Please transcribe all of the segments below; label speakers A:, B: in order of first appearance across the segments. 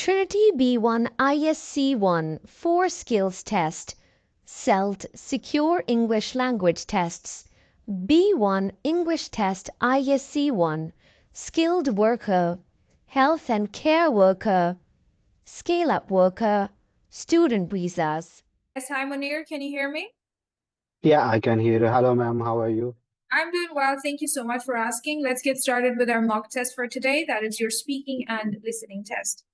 A: Trinity B1 ISE-1 4 Skills Test, SELT Secure English Language Tests, B1 English Test ISE-1 Skilled Worker, Health and Care Worker, Scale-Up Worker, Student Visas.
B: Yes, hi Munir, can you hear me?
C: Yeah, I can hear you. Hello, ma'am. How are you?
B: I'm doing well, thank you so much for asking. Let's get started with our mock test for today. That is your speaking and listening test.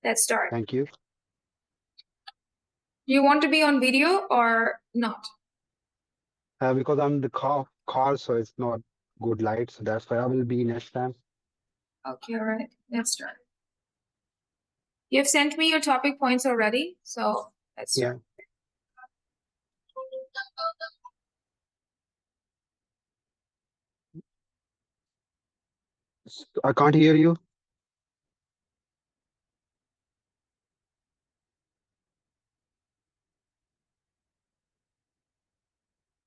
B: Let's start.
C: Thank you.
B: Do you want to be on video or not?
C: Because I'm in the car, so it's not good light, so that's why I will be next time.
B: Okay, all right, let's start. You've sent me your topic points already, so let's start.
C: I can't hear you.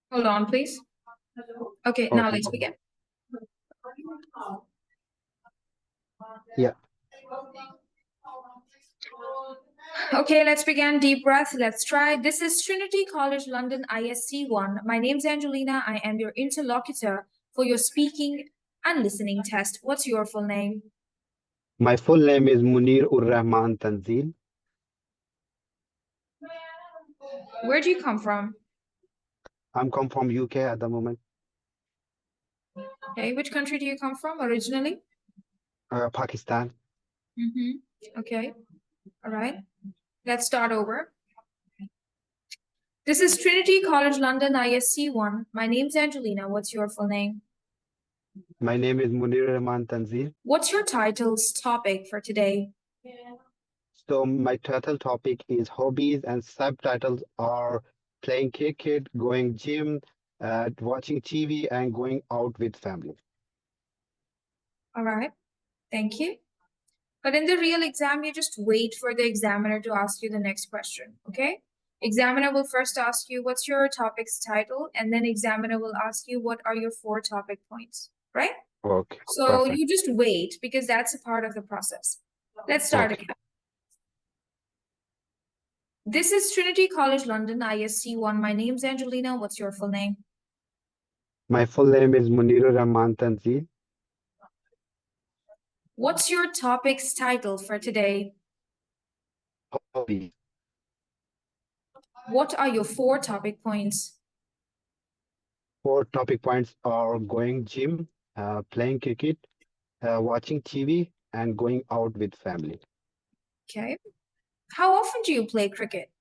B: Hold on, please. Okay, now let's begin.
C: Yeah.
B: Okay, let's begin. Deep breath. Let's try. This is Trinity College London ISE-1. My name's Angelina. I am your interlocutor for your speaking and listening test. What's your full name?
C: My full name is Munir Rahman Tanzil.
B: Where do you come from?
C: I'm come from UK at the moment.
B: Okay, which country do you come from originally?
C: Pakistan.
B: Okay, all right. Let's start over. This is Trinity College London ISE-1. My name's Angelina. What's your full name?
C: My name is Munir Rahman Tanzil.
B: What's your title's topic for today?
C: So my title topic is hobbies, and subtitles are playing cricket, going gym, watching TV, and going out with family.
B: All right, thank you. But in the real exam, you just wait for the examiner to ask you the next question, okay? Examiner will first ask you, what's your topic's title? And then examiner will ask you, what are your 4 topic points, right?
C: Okay.
B: So
C: Perfect.
B: you just wait because that's a part of the process. Let's start again. This is Trinity College London ISE-1. My name's Angelina. What's your full name?
C: My full name is Munir Rahman Tanzil.
B: What's your topic's title for today?
C: Hobby.
B: What are your 4 topic points?
C: 4 topic points are going gym, playing cricket, watching TV, and going out with family.
B: Okay. How often do you play cricket?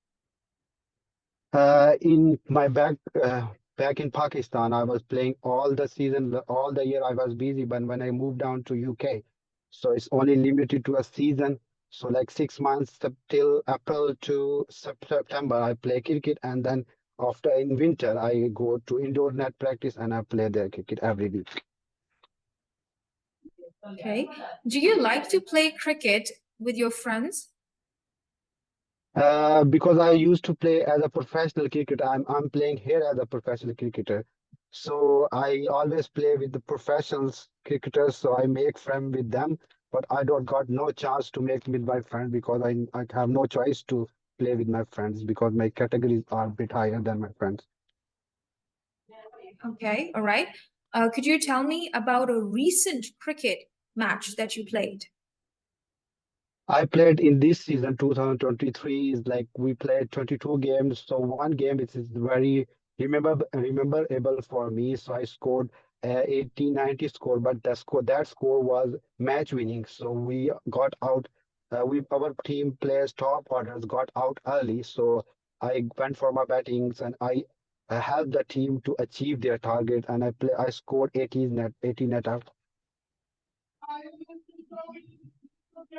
C: In my back in Pakistan, I was playing all the season, all the year I was busy. But when I moved down to UK, so it's only limited to a season. So like 6 months till April to September, I play cricket, and then after in winter, I go to indoor net practice and I play the cricket every week.
B: Okay. Do you like to play cricket with your friends?
C: Because I used to play as a professional cricketer. I'm playing here as a professional cricketer. So I always play with the professionals cricketers, so I make friends with them, but I don't got no chance to make with my friends because I have no choice to play with my friends because my categories are a bit higher than my friends.
B: Okay, all right. Could you tell me about a recent cricket match that you played?
C: I played in this season 2023 is like we played 22 games. So one game is very rememberable for me. So I scored 1890 score, but that score was match winning. So we got out. Our team players top orders got out early. So I went for my battings and I helped the team to achieve their target. And I scored 18 net out.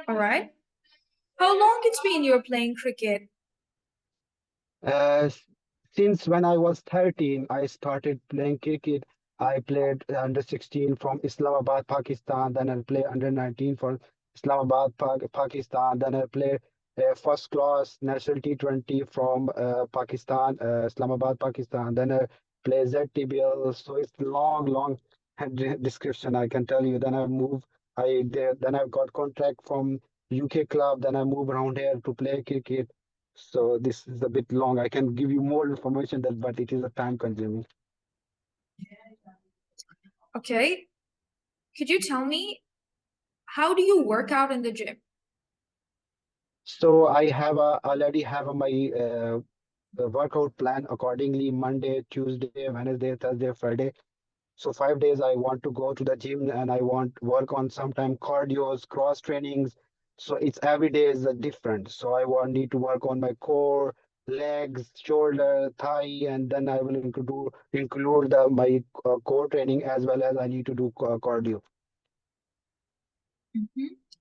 B: All right. How long it's been you're playing cricket?
C: Uh, since when I was 13, I started playing cricket. I played under 16 from Islamabad, Pakistan. Then I played under 19 from Islamabad, Pakistan. Then I played first class national T20 from Pakistan, Islamabad, Pakistan. Then I played ZTBL. So it's long description I can tell you. Then I moved. Then I got contract from UK club. Then I move around here to play cricket. So this is a bit long. I can give you more information that, but it is a time consuming.
B: Okay. Could you tell me, how do you work out in the gym?
C: So I have already have my workout plan accordingly. Monday, Tuesday, Wednesday, Thursday, Friday. So 5 days I want to go to the gym and I want work on sometime cardios, cross trainings. So it's every day is different. So I want need to work on my core, legs, shoulder, thigh, and then I will include my core training as well as I need to do cardio.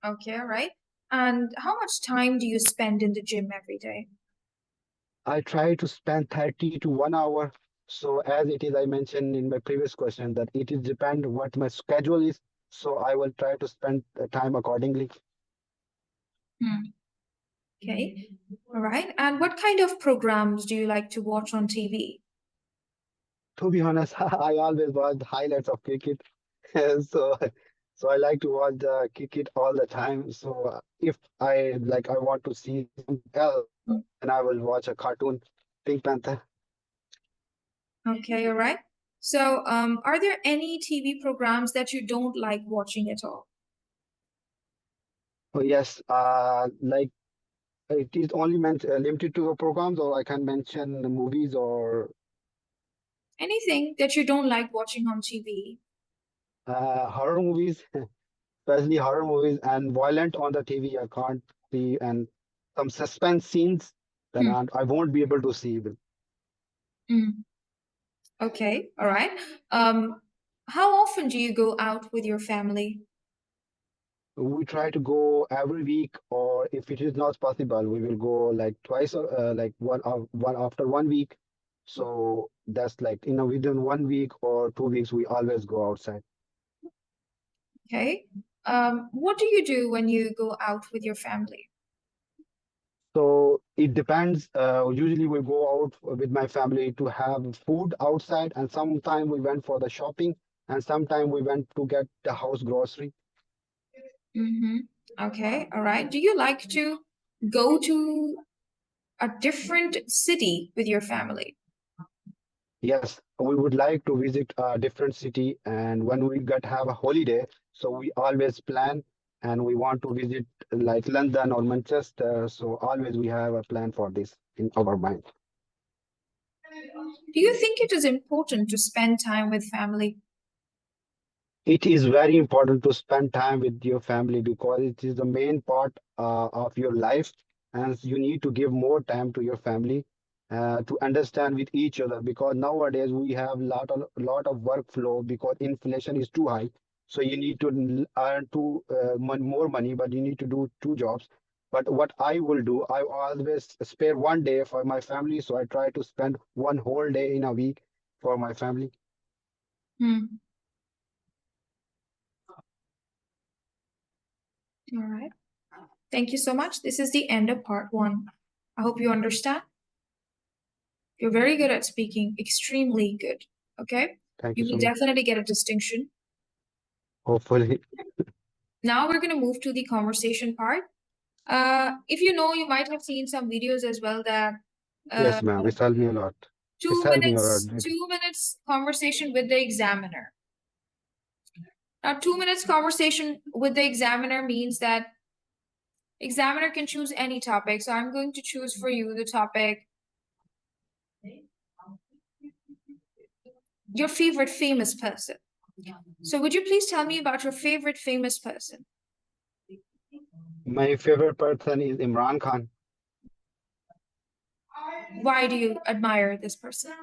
B: Okay, all right. And how much time do you spend in the gym every day?
C: I try to spend 30 to 1 hour. So as it is, I mentioned in my previous question that it is depend what my schedule is. So I will try to spend the time accordingly.
B: Hmm. Okay, all right. And what kind of programs do you like to watch on TV?
C: To be honest, I always watch the highlights of cricket. So, so I like to watch the cricket all the time. So if I want to see something else,
B: Hmm.
C: then I will watch a cartoon, Pink Panther.
B: Okay, all right. So, are there any TV programs that you don't like watching at all?
C: Oh yes, like it is only meant limited to the programs, or I can mention the movies or
B: Anything that you don't like watching on TV?
C: horror movies, especially horror movies and violent on the TV. I can't see and some suspense scenes, then
B: Hmm.
C: I won't be able to see them.
B: Mm. Okay, all right. How often do you go out with your family?
C: We try to go every week, or if it is not possible, we will go like twice, like one after 1 week. So that's like within 1 week or 2 weeks, we always go outside.
B: Okay. What do you do when you go out with your family?
C: So it depends. Usually we go out with my family to have food outside, and sometime we went for the shopping, and sometime we went to get the house grocery.
B: Mm-hmm. Okay, all right. Do you like to go to a different city with your family?
C: Yes, we would like to visit a different city, and when we get have a holiday, so we always plan and we want to visit like London or Manchester. So always we have a plan for this in our mind.
B: Do you think it is important to spend time with family?
C: It is very important to spend time with your family because it is the main part of your life, and you need to give more time to your family to understand with each other. Because nowadays we have lot of workflow because inflation is too high. So you need to earn more money, but you need to do two jobs. But what I will do, I always spare 1 day for my family. So I try to spend one whole day in a week for my family.
B: Hmm. All right. Thank you so much. This is the end of part one. I hope you understand. You're very good at speaking, extremely good. Okay?
C: Thank you
B: You
C: so
B: will
C: much.
B: definitely get a distinction.
C: Hopefully.
B: Now we're going to move to the conversation part. If you know, you might have seen some videos as well that uh,
C: Yes, ma'am. It's helped me a lot. It's
B: two
C: helped me a lot.
B: minutes, 2 minutes conversation with the examiner. Now, 2 minutes conversation with the examiner means that examiner can choose any topic. So I'm going to choose for you the topic, your favorite famous person. So would you please tell me about your favorite famous person?
C: My favorite person is Imran Khan
B: Why do you admire this person?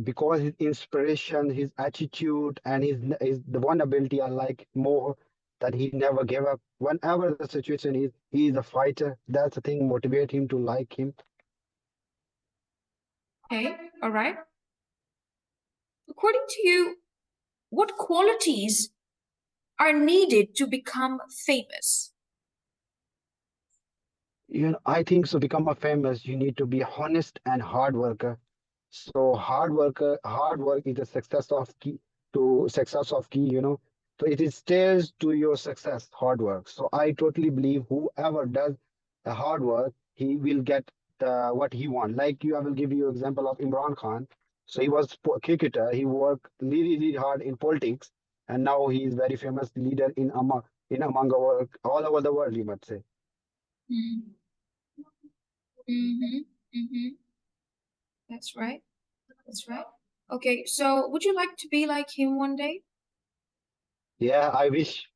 C: because his inspiration, his attitude, and his the one ability I like more that he never gave up. Whenever the situation is, he is a fighter. That's the thing motivate him to like him.
B: Okay, all right. According to you, what qualities are needed to become famous?
C: I think so. Become a famous, you need to be honest and hard worker. So hard work is the success of key to success of key. So it is stairs to your success, hard work. So I totally believe whoever does the hard work, he will get what he wants. Like you, I will give you example of Imran Khan. So he was cricketer. He worked really, really hard in politics, and now he is very famous leader in among our all over the world. You might say.
B: Mm. Mm-hmm. Mm-hmm. That's right. That's right. Okay, so would you like to be like him one day?
C: Yeah, I wish,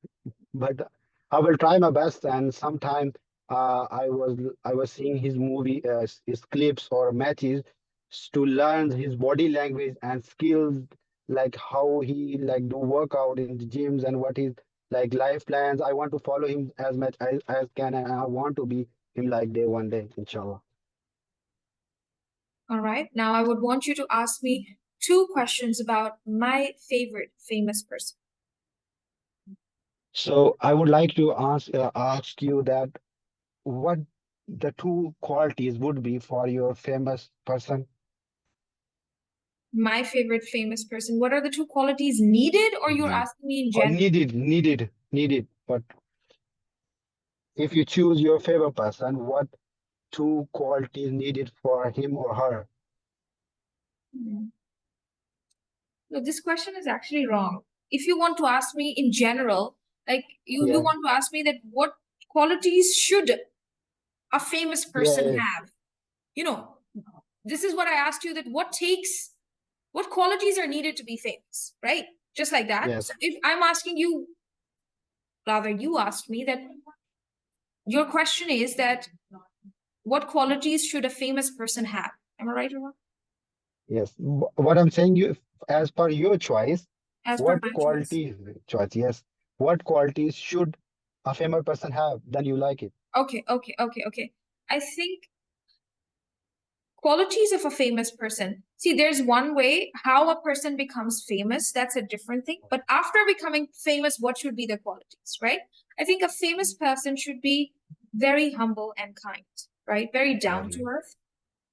C: but I will try my best. And sometime I was seeing his movie, his clips or matches to learn his body language and skills, like how he like do workout in the gyms and what his like life plans. I want to follow him as much as can, and I want to be him like day one day, inshallah.
B: All right. Now I would want you to ask me two questions about my favorite famous person.
C: So I would like to ask you that what the two qualities would be for your famous person.
B: My favorite famous person. What are the two qualities needed, or you're
C: Yeah.
B: asking me in
C: Or
B: general?
C: needed. But if you choose your favorite person, what two qualities needed for him or her?
B: Hmm. No, this question is actually wrong. If you want to ask me in general, like you
C: Yeah,
B: want to ask me that what qualities should a famous
C: yeah,
B: person
C: yeah.
B: have? You know, this is what I asked you, that what qualities are needed to be famous, right? Just like that.
C: Yes,
B: So if I'm asking you, rather you asked me that your question is that what qualities should a famous person have? Am I right or wrong?
C: yes. What I'm saying, you, as per your choice,
B: As per
C: what
B: my choice.
C: qualities, choice, yes, what qualities should a famous person have? Then you like it.
B: Okay. I think qualities of a famous person. See, there's one way how a person becomes famous, that's a different thing. But after becoming famous, what should be the qualities, right? I think a famous person should be very humble and kind, right? Very down to
C: Very.
B: earth.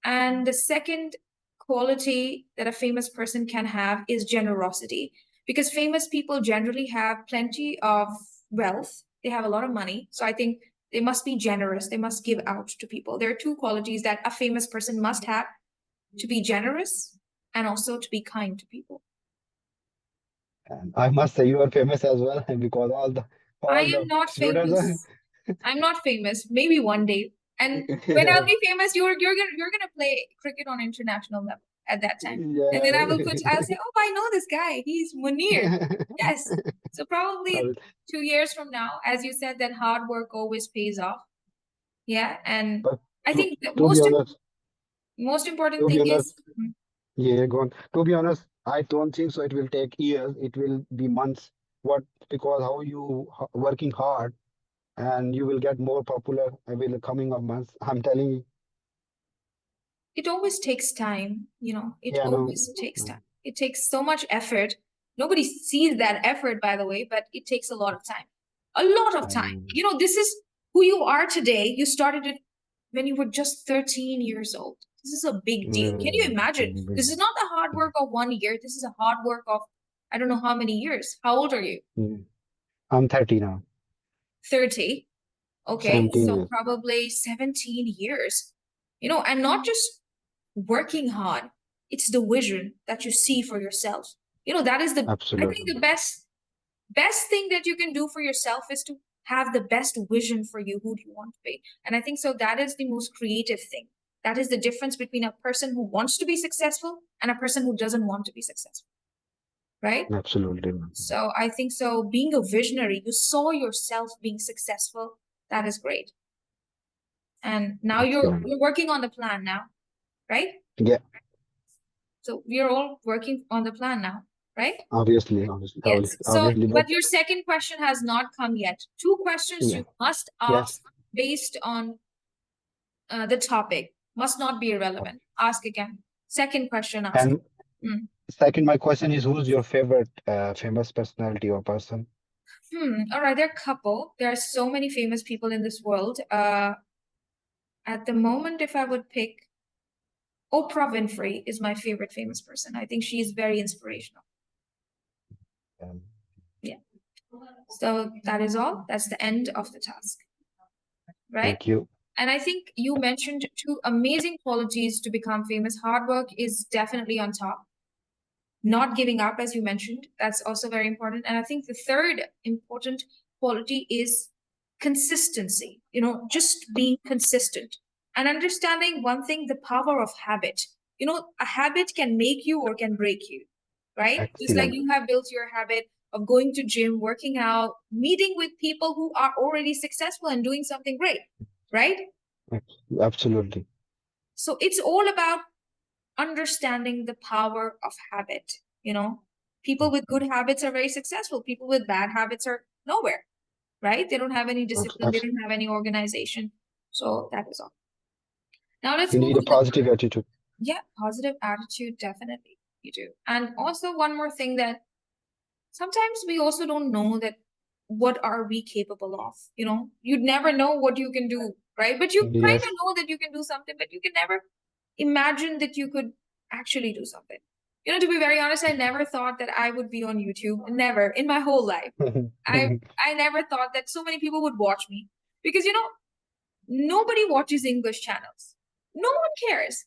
B: And the second quality that a famous person can have is generosity, because famous people generally have plenty of wealth, they have a lot of money. So I think they must be generous, they must give out to people. There are two qualities that a famous person must have: to be generous and also to be kind to people.
C: And I must say you are famous as well because all the
B: I
C: all
B: am
C: the
B: not
C: students are.
B: famous. I'm not famous. Maybe one day. And when I'll be famous, you're gonna play cricket on international level at that time. And then I'll say, oh, I know this guy. He's Munir. Yes. So
C: I
B: probably
C: will-
B: 2 years from now, as you said, that hard work always pays off. Yeah. And
C: But
B: I
C: to
B: think the
C: to be honest,
B: most important
C: to be
B: thing
C: honest,
B: is
C: yeah, go on. To be honest, I don't think so. It will take years. It will be months. What? Because how you working hard and you will get more popular with the coming of months. I'm telling you.
B: it always takes time, it
C: Yeah, no.
B: always takes time. It takes so much effort. Nobody sees that effort, by the way, but it takes a lot of time. A lot of
C: I
B: time.
C: know.
B: This is who you are today. You started it when you were just 13 years old. This is a big deal. Can you imagine? This is not the hard work of 1 year. This is a hard work of I don't know how many years. How old are you?
C: Mm. I'm 30 now.
B: 30. Okay,
C: 17
B: so
C: years.
B: probably 17 years. And not just working hard, it's the vision that you see for yourself. That is I think
C: Absolutely.
B: the best thing that you can do for yourself is to have the best vision for you, who do you want to be. And I think so that is the most creative thing. That is the difference between a person who wants to be successful and a person who doesn't want to be successful, right?
C: Absolutely.
B: So I think so being a visionary, you saw yourself being successful, that is great. And now you're
C: Excellent.
B: working on the plan now, right?
C: Yeah,
B: So we are all working on the plan now, right?
C: obviously,
B: Yes. So,
C: obviously, but
B: but your second question has not come yet. Two questions
C: yeah,
B: you must
C: yes.
B: ask based on the topic, must not be irrelevant. Ask again. Second question, ask.
C: And
B: Hmm.
C: second, my question is, who's your favorite famous personality or person?
B: All right, there are a couple. There are so many famous people in this world. At the moment, if I would pick, Oprah Winfrey is my favorite famous person. I think she is very inspirational.
C: Um,
B: Yeah. So that is all. That's the end of the task, right?
C: Thank you.
B: And I think you mentioned two amazing qualities to become famous. Hard work is definitely on top. Not giving up, as you mentioned, that's also very important. And I think the third important quality is consistency, just being consistent and understanding one thing, the power of habit. A habit can make you or can break you, right? Just like
C: Excellent.
B: you have built your habit of going to gym, working out, meeting with people who are already successful and doing something great, right?
C: Absolutely.
B: So it's all about understanding the power of habit. People with good habits are very successful. People with bad habits are nowhere, right? They don't have any discipline, they
C: Abs-
B: don't have any organization. So that is all. Now let's
C: You
B: move
C: need a
B: to the
C: positive attitude.
B: positive attitude, definitely. You do. And also one more thing, that sometimes we also don't know that what are we capable of. You'd never know what you can do, right? But you kind
C: Yes.
B: of know that you can do something, but you can never imagine that you could actually do something. To be very honest, I never thought that I would be on YouTube. Never in my whole life. I never thought that so many people would watch me, because nobody watches English channels. No one cares.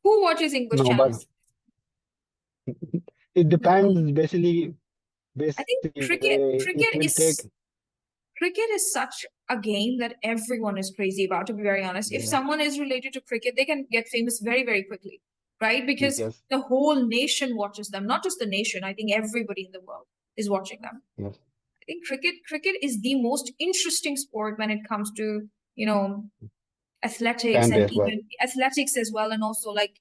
B: Who watches English
C: No, but
B: channels?
C: it
B: Nobody.
C: depends.
B: I think
C: Basically, it will take.
B: cricket is such a game that everyone is crazy about, to be very honest. If
C: Yeah.
B: someone is related to cricket, they can get famous very, very quickly, right? Because
C: Yes.
B: the whole nation watches them. Not just the nation, I think everybody in the world is watching them.
C: Yes.
B: I think cricket is the most interesting sport when it comes to, athletics,
C: Fan
B: and
C: base. Well.
B: even athletics as well, and also like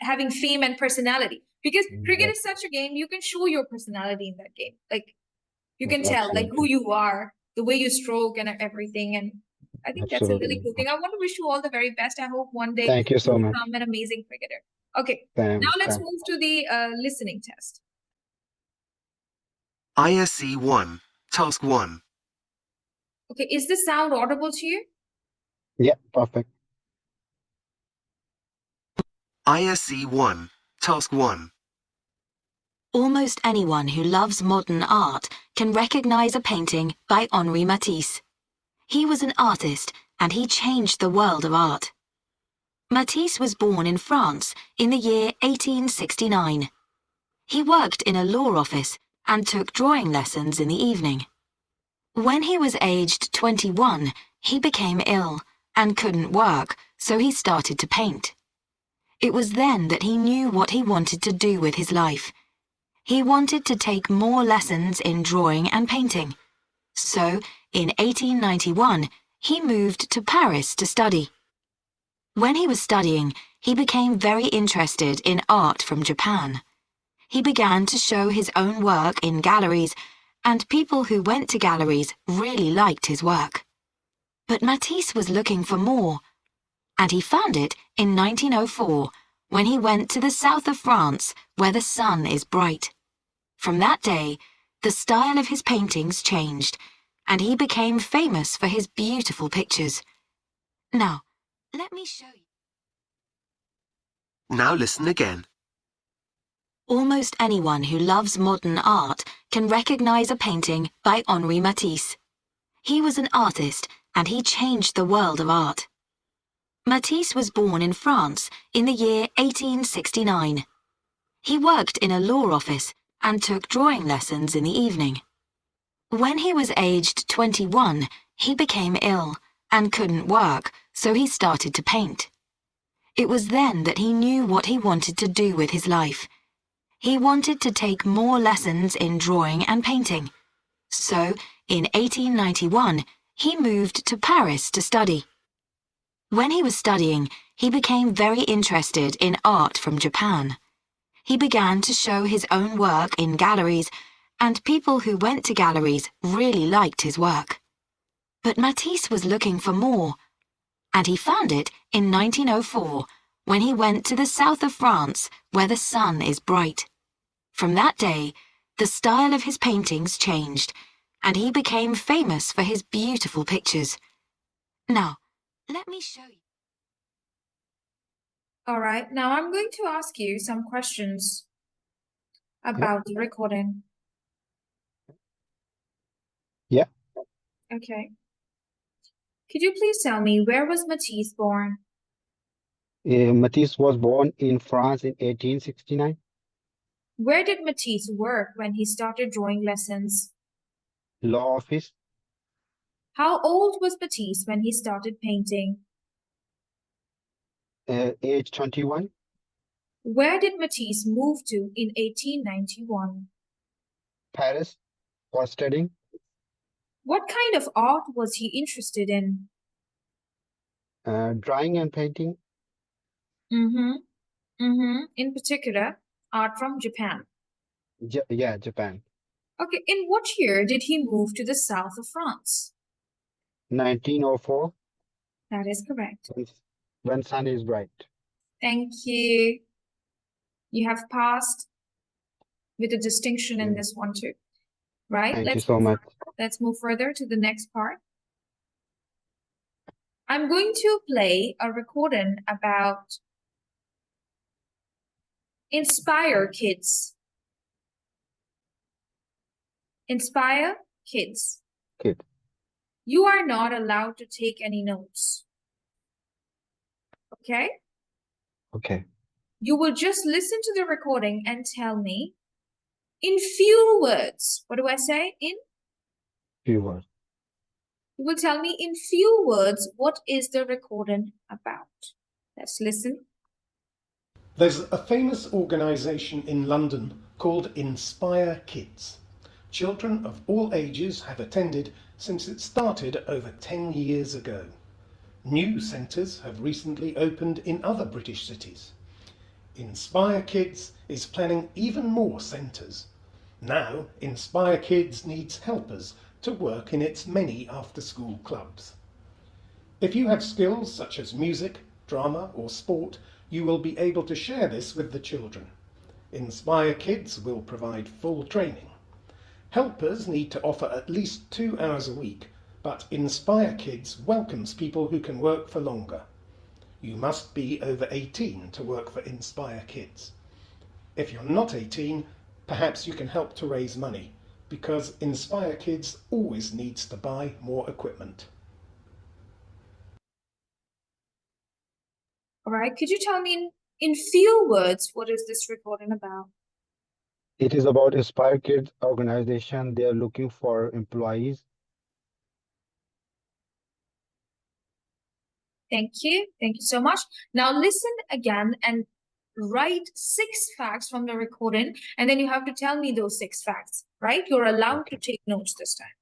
B: having fame and personality. Because cricket
C: Yes.
B: is such a game, you can show your personality in that game. Like, you can
C: Yes.
B: tell like who
C: Absolutely.
B: you are, the way you stroke and everything. And I think that's a really
C: Absolutely.
B: cool thing. I want to wish you all the very best. I hope one day
C: Thank you
B: you
C: so much.
B: become an amazing cricketer. Okay, now
C: Thanks.
B: let's
C: Thanks.
B: move to the listening test.
D: ISE-1, Task 1.
B: Okay, is the sound audible to you?
C: Yeah. Perfect.
D: ISE-1, Task 1.
E: Almost anyone who loves modern art can recognize a painting by Henri Matisse. He was an artist and he changed the world of art. Matisse was born in France in the year 1869. He worked in a law office and took drawing lessons in the evening. When he was aged 21, he became ill and couldn't work, so he started to paint. It was then that he knew what he wanted to do with his life. He wanted to take more lessons in drawing and painting. So, in 1891, he moved to Paris to study. When he was studying, he became very interested in art from Japan. He began to show his own work in galleries, and people who went to galleries really liked his work. But Matisse was looking for more, and he found it in 1904 when he went to the south of France where the sun is bright. From that day, the style of his paintings changed, and he became famous for his beautiful pictures. Now, let me show you.
D: Now listen again.
E: Almost anyone who loves modern art can recognize a painting by Henri Matisse. He was an artist and he changed the world of art. Matisse was born in France in the year 1869. He worked in a law office and took drawing lessons in the evening. When he was aged 21, he became ill and couldn't work, so he started to paint. It was then that he knew what he wanted to do with his life. He wanted to take more lessons in drawing and painting. So, in 1891, he moved to Paris to study. When he was studying, he became very interested in art from Japan. He began to show his own work in galleries, and people who went to galleries really liked his work. But Matisse was looking for more, and he found it in 1904 when he went to the south of France where the sun is bright. From that day, the style of his paintings changed, and he became famous for his beautiful pictures. Now, let me show you.
B: All right, now I'm going to ask you some questions about the recording.
C: Yeah.
B: Okay. Could you please tell me, where was Matisse born?
C: Matisse was born in France in 1869.
B: Where did Matisse work when he started drawing lessons?
C: Law office,
B: How old was Matisse when he started painting?
C: age 21.
B: Where did Matisse move to in 1891?
C: Paris for studying.
B: What kind of art was he interested in?
C: Drawing and painting.
B: In particular, art from Japan.
C: Yeah, Japan.
B: Okay, in what year did he move to the south of France?
C: 1904.
B: That is correct.
C: When sun is bright.
B: Thank you. You have passed with a distinction in this one too. Right?
C: Thank you so much.
B: Let's move further to the next part. I'm going to play a recording about Inspire Kids. Inspire Kids.
C: Kid.
B: You are not allowed to take any notes. Okay?
C: Okay.
B: You will just listen to the recording and tell me in few words. What do I say? In?
C: Few words.
B: You will tell me in few words what is the recording about. Let's listen.
F: There's a famous organisation in London called Inspire Kids. Children of all ages have attended since it started over 10 years ago. New centres have recently opened in other British cities. Inspire Kids is planning even more centres. Now, Inspire Kids needs helpers to work in its many after-school clubs. If you have skills such as music, drama or sport, you will be able to share this with the children. Inspire Kids will provide full training. Helpers need to offer at least 2 hours a week, but Inspire Kids welcomes people who can work for longer. You must be over 18 to work for Inspire Kids. If you're not 18, perhaps you can help to raise money, because Inspire Kids always needs to buy more equipment.
B: All right, could you tell me in few words what is this recording about?
C: It is about Inspire Kids organization. They are looking for employees.
B: Thank you. Thank you so much. Now listen again and write 6 facts from the recording, and then you have to tell me those 6 facts, right? You're allowed to take notes this time.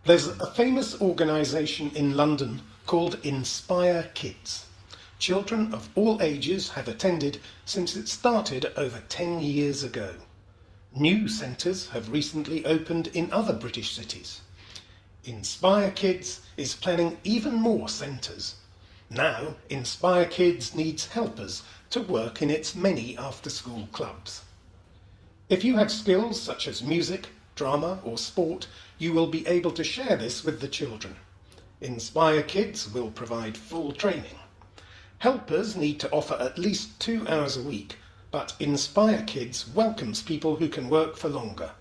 F: There's a famous organisation in London called Inspire Kids. Children of all ages have attended since it started over 10 years ago. New centres have recently opened in other British cities. Inspire Kids is planning even more centres. Now, Inspire Kids needs helpers to work in its many after-school clubs. If you have skills such as music, drama or sport, you will be able to share this with the children. Inspire Kids will provide full training. Helpers need to offer at least 2 hours a week, but Inspire Kids welcomes people who can work for longer.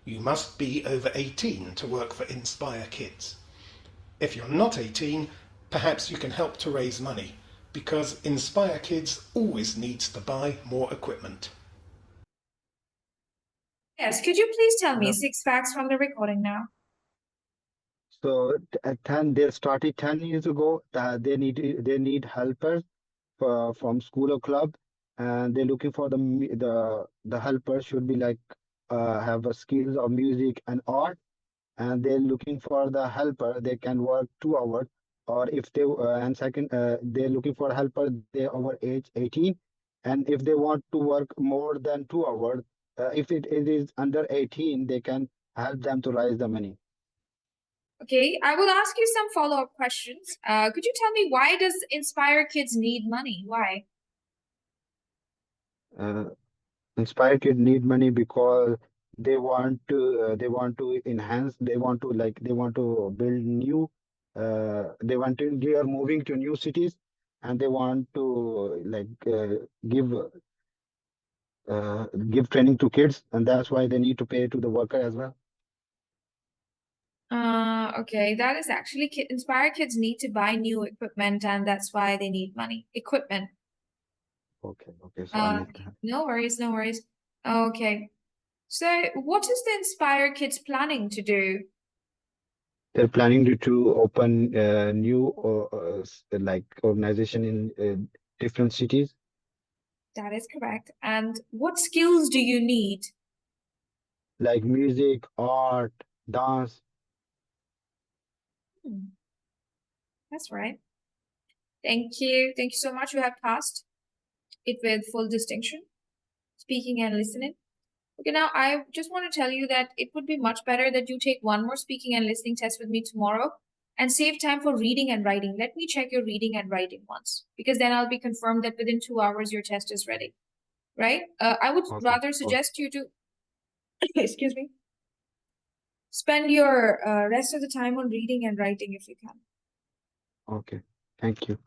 F: You must be over 18 to work for Inspire Kids. If you're not 18, perhaps you can help to raise money, because Inspire Kids always needs to buy more equipment.
B: Yes, could you please tell me 6 facts from the recording now?
C: So they started 10 years ago. They need helpers from school or club, and they're looking for the helpers should be like have a skills of music and art, and they're looking for the helper. They can work 2 hours, or if they and second they're looking for a helper. They over age 18, and if they want to work more than 2 hours, if it is under 18, they can help them to raise the money.
B: Okay, I will ask you some follow-up questions. Could you tell me, why does Inspire Kids need money? Why?
C: Inspire Kids need money because they want to enhance, they want to build new, they are moving to new cities, and they want to give training to kids, and that's why they need to pay to the worker as well.
B: Okay, that is actually Inspire kids need to buy new equipment, and that's why they need money. Equipment.
C: Okay, so I missed that.
B: No worries, no worries. Okay. So, what is the Inspire Kids planning to do?
C: They're planning to open a new like organization in different cities,
B: That is correct. And what skills do you need?
C: like music, art, dance.
B: That's right. Thank you. Thank you so much. You have passed it with full distinction, speaking and listening. Okay, now I just want to tell you that it would be much better that you take one more speaking and listening test with me tomorrow and save time for reading and writing. Let me check your reading and writing once, because then I'll be confirmed that within 2 hours your test is ready, right? I would
C: Okay,
B: rather suggest you to, excuse me, spend your rest of the time on reading and writing if you can.
C: okay. Thank you.